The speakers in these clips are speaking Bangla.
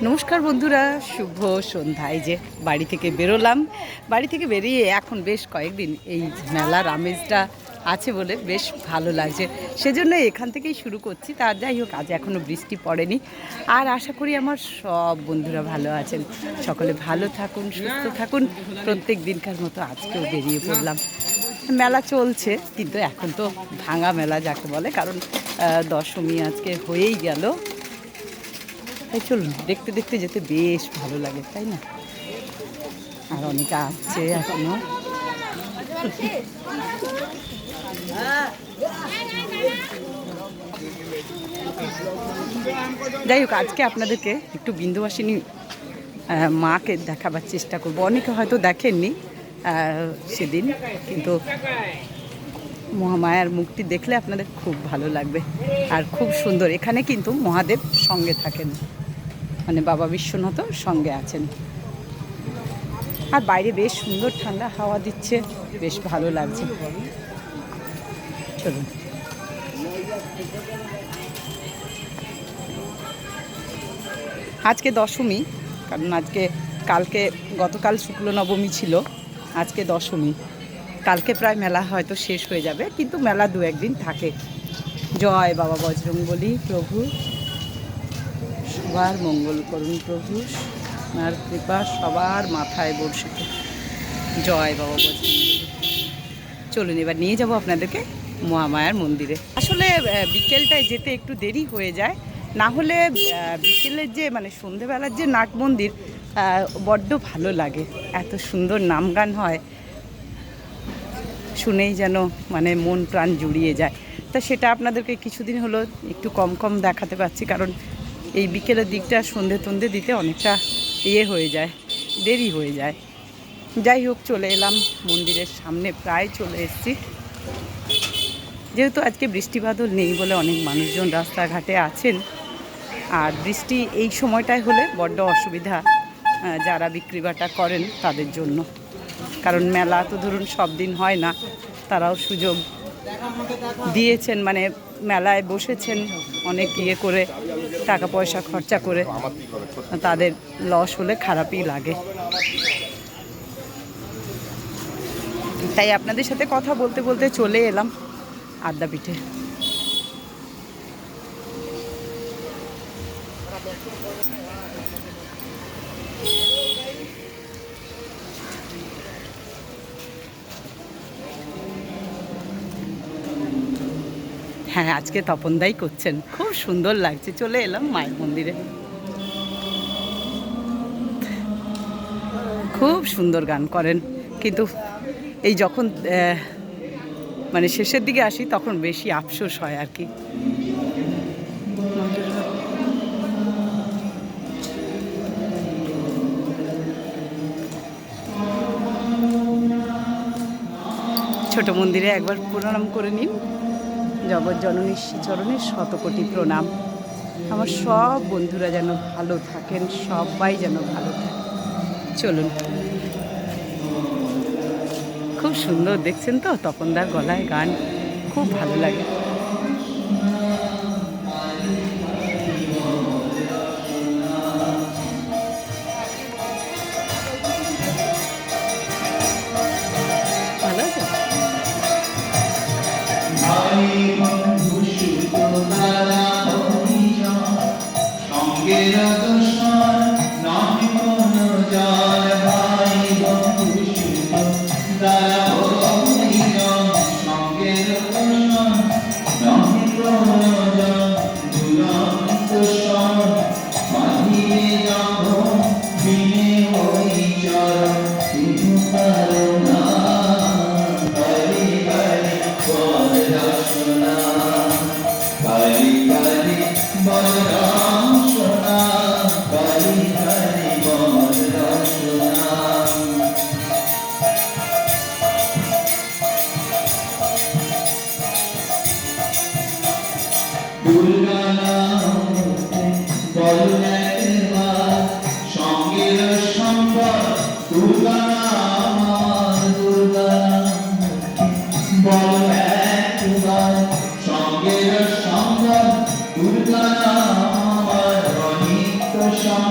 নমস্কার বন্ধুরা, শুভ সন্ধ্যায়। যে বাড়ি থেকে বেরোলাম, বাড়ি থেকে বেরিয়ে এখন বেশ কয়েকদিন এই মেলার আমেজটা আছে বলে বেশ ভালো লাগছে, সেজন্য এখান থেকেই শুরু করছি। তার যাই হোক, আজ এখনও বৃষ্টি পড়েনি, আর আশা করি আমার সব বন্ধুরা ভালো আছেন। সকলে ভালো থাকুন, সুস্থ থাকুন। প্রত্যেক দিনকার মতো আজকেও বেরিয়ে পড়লাম। মেলা চলছে, কিন্তু এখন তো ভাঙা মেলা যাকে বলে, কারণ দশমী আজকে হয়েই গেল। তাই চলুন, দেখতে দেখতে যেতে বেশ ভালো লাগে, তাই না? আর অনেকে আসছে এখনো। যাই হোক, আজকে আপনাদেরকে একটু বিন্দুবাসিনী মাকে দেখাবার চেষ্টা করব। অনেকে হয়তো দেখেননি সেদিন, কিন্তু মহামায়ার মুখটি দেখলে আপনাদের খুব ভালো লাগবে, আর খুব সুন্দর। এখানে কিন্তু মহাদেব সঙ্গে থাকেন, মানে বাবা বিশ্বনাথও সঙ্গে আছেন। আর বাইরে বেশ সুন্দর ঠান্ডা হাওয়া দিচ্ছে, বেশ ভালো লাগছে। চলুন। আজকে দশমী, কারণ গতকাল শুক্ল নবমী ছিল, আজকে দশমী। কালকে প্রায় মেলা হয়তো শেষ হয়ে যাবে, কিন্তু মেলা দু একদিন থাকে। জয় বাবা বজরংবলী প্রভু, সবার মঙ্গল করুন প্রভু, আর কৃপা সবার মাথায় বর্ষিত। জয় বাবা বজরংবলী। চলুন, এবার নিয়ে যাব আপনাদেরকে মহামায়ার মন্দিরে। আসলে বিকেলটায় যেতে একটু দেরি হয়ে যায়, না হলে বিকেলের যে মানে সন্ধেবেলার যে নাট মন্দির বড্ড ভালো লাগে। এত সুন্দর নাম গান হয়, শুনেই যেন মানে মন প্রাণ জুড়িয়ে যায়। তা সেটা আপনাদেরকে কিছুদিন হলো একটু কম কম দেখাতে পারছি, কারণ এই বিকেলের দিকটা সন্ধে দিতে অনেকটা হয়ে যায়, দেরি হয়ে যায়। যাই হোক, চলে এলাম মন্দিরের সামনে, প্রায় চলে এসেছি। যেহেতু আজকে বৃষ্টি বাদল নেই বলে অনেক মানুষজন রাস্তাঘাটে আছেন, আর বৃষ্টি এই সময়টায় হলে বড্ড অসুবিধা যারা বিক্রি বাটা করেন তাদের জন্য, কারণ মেলা তো ধরুন সব দিন হয় না। তারাও সুযোগ দিয়েছেন, মানে মেলায় বসেছেন অনেক করে, টাকা পয়সা খরচা করে, তাদের লস হলে খারাপই লাগে। তাই আপনাদের সাথে কথা বলতে বলতে চলে এলাম আদ্যাপীঠে। হ্যাঁ, আজকে তপনদাই করছেন, খুব সুন্দর লাগছে। চলে এলাম মায়ের মন্দিরে, খুব সুন্দর গান করেন, কিন্তু এই যখন মানে শেষের দিকে আসি তখন বেশি আফসোস হয় আর কি। ছোট মন্দিরে একবার প্রণাম করে নিন। জগৎজননীর শ্রীচরণে শতকোটি প্রণাম। আমার সব বন্ধুরা যেন ভালো থাকেন, সবাই যেন ভালো থাকে। চলুন। খুব সুন্দর দেখছেন তো, তপনদার গলায় গান খুব ভালো লাগে। ভালো আছে।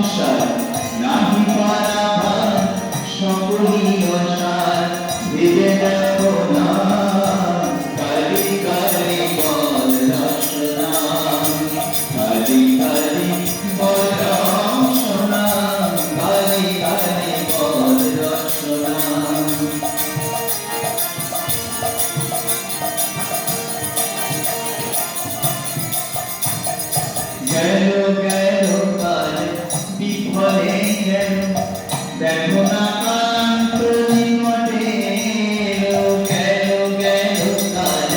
সংসার নাহি পারাবার সকলই অসার ভেবে দেখো না কালি কালি বল রসনা কালি কালি বল রসনা কালি কালি বল রসনা গেল গেল কাল বিফলে গেল দেখো না কান্ত নিকটে গেল গেল কাল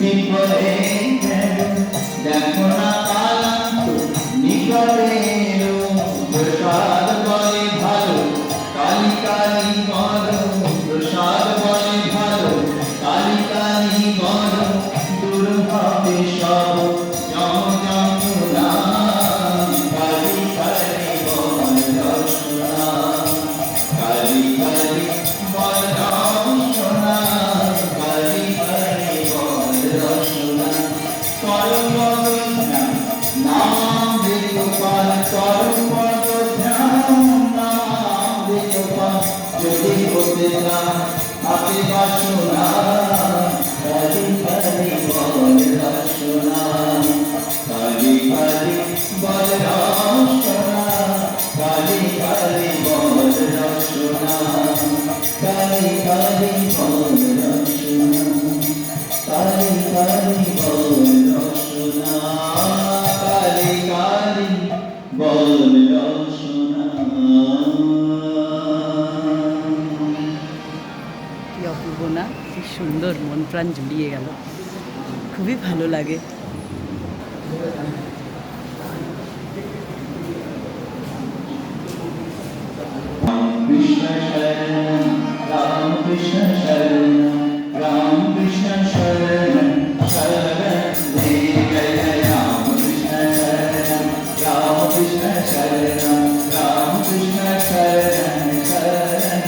বিফলে গেল দেখো না কান্ত নিকটে প্রসাদ বলে ভালো কালি কালি বলো প্রসাদ বলে ভালো কালি কালি বলো দূর হবে সব যদি হতে চান হাতে বাসনা কালি কালি বল রসনা কালি কালি বল রসনা কালি কালি বল রসনা কালি কালি বল রসনা কালি কালি বল রসনা কালি কালি বল রসনা। কি অপূর্ব না, কি সুন্দর, মন প্রাণ জুড়িয়ে গেল, খুবই ভালো লাগে। কৃষ্ণ শরণম রাম কৃষ্ণ শরণম রাম কৃষ্ণ শরণম শরণম জয় জয় রাম কৃষ্ণ শরণম রাম কৃষ্ণ শরণম রাম কৃষ্ণ শরণম শরণম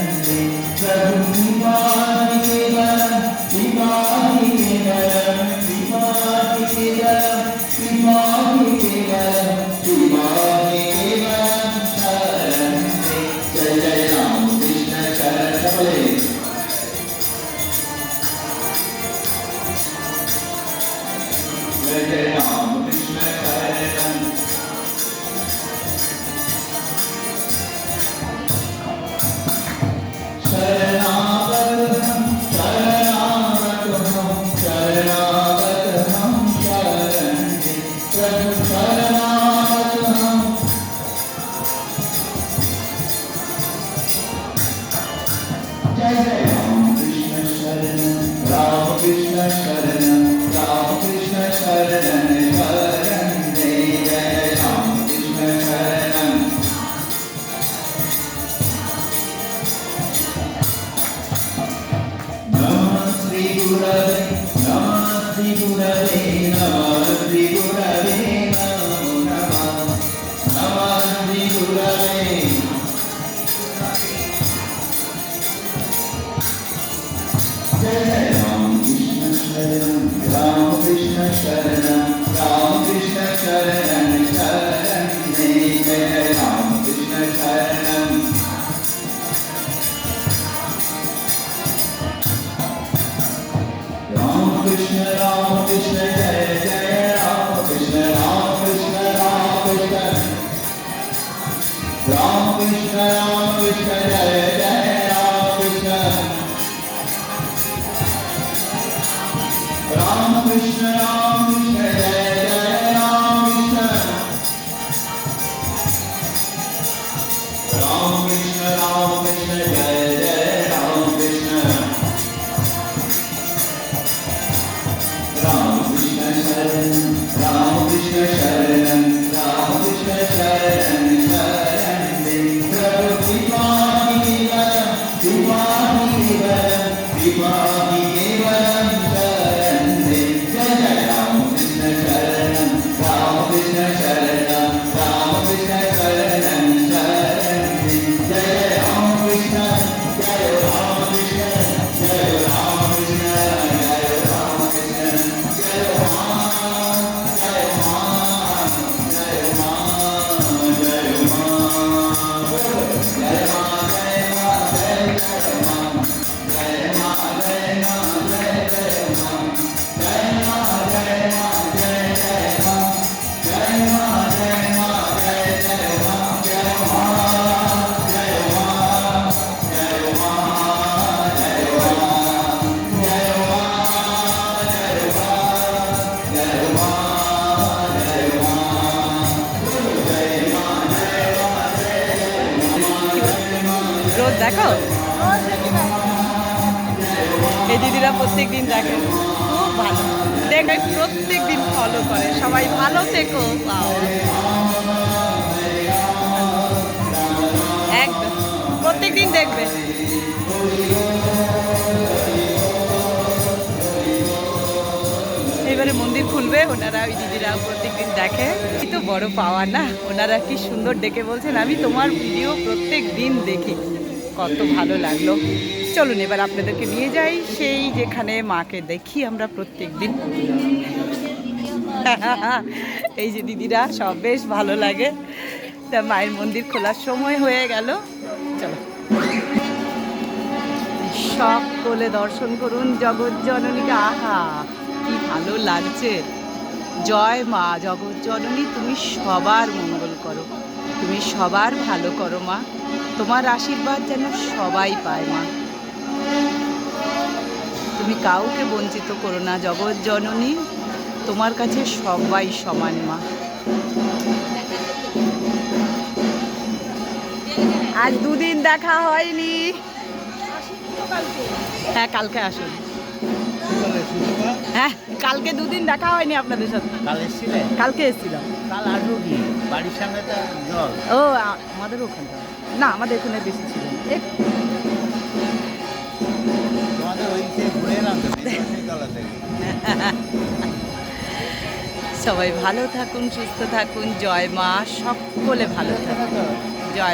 প্রভু বিবাহি কেবলম বিবাহি কেবলম বিবাহি কেবলম বিবাহি केवलम विवाहे केवलम शरणं ते जय जय राम कृष्ण शरण बोले जय जय राम कृष्ण शरणं शरणागतहं शरणागतहं शरणागतहं शरणं ते प्रभु शरणागतहं जय जय राम कृष्ण शरणं राम कृष्ण शरणं राम कृष्ण शरणं शरणं ते जय जय राम कृष्ण शरणं नमः श्री गुरवे नमः श्री गुरवे नमः श्री गुरवे नमो नमः नमः श्री गुरवे जय जय राम कृष्ण शरणं राम कृष्ण शरणं राम कृष्ण शरणं शरणं जय जय राम कृष्ण शरणं राम कृष्ण जय जय राम कृष्ण राम कृष्ण राम कृष्ण जय जय राम कृष्ण राम कृष्ण जय जय राम कृष्ण राम कृष्ण जय जय राम कृष्ण राम कृष्ण शरणं राम कृष्ण शरणं राम कृष्ण शरणं शरणं ते प्रभु विवाहि केवलं विवाहि केवलं विवाहि केवलं शरणं ते जय जय राम রোজ দেখো? এই দিদিরা প্রত্যেক দিন দেখে, খুব ভালো দেখে, প্রত্যেক দিন ফলো করে। সবাই ভালো থেকো। একদম প্রত্যেক দিন দেখবে। এবারে মন্দির খুলবে, ওনারা ওই দিদিরা প্রত্যেকদিন দেখে। এই তো বড় পাওয়া না, ওনারা কি সুন্দর ডেকে বলছেন আমি তোমার ভিডিও প্রত্যেক দিন দেখি, কত ভালো লাগলো। চলুন এবার আপনাদেরকে নিয়ে যাই সেই যেখানে মাকে দেখি আমরা প্রত্যেক দিন। এই যে দিদিরা সব বেশ ভালো লাগে। তা মায়ের মন্দির খোলার সময় হয়ে গেল, চলো সকলে দর্শন করুন জগৎ জননীকে। আহা কি ভালো লাগছে। জয় মা জগৎ জননী, তুমি সবার মঙ্গল করো, তুমি সবার ভালো করো মা, তোমার আশীর্বাদ যেন সবাই পায় মা, তুমি কাউকে বঞ্চিত করো না জগৎ জননী, তোমার কাছে সবাই সমান মা। আজ দুদিন দেখা হয়নি। হ্যাঁ কালকে আসুন। হ্যাঁ কালকে দুদিন দেখা হয়নি আপনাদের সাথে। কালকে এসেছিলাম। কাল আসবো কি বাড়ির সামনে তো জল। ও আমাদের ওখানটা না, আমাদের এখানে বেশি ছিল না। তোমাদের ওই থেকে ঘুরে এলাম তো তলা থেকে। সবাই ভালো থাকুন, সুস্থ থাকুন, জয় মা, সকলে ভালো থাকুন।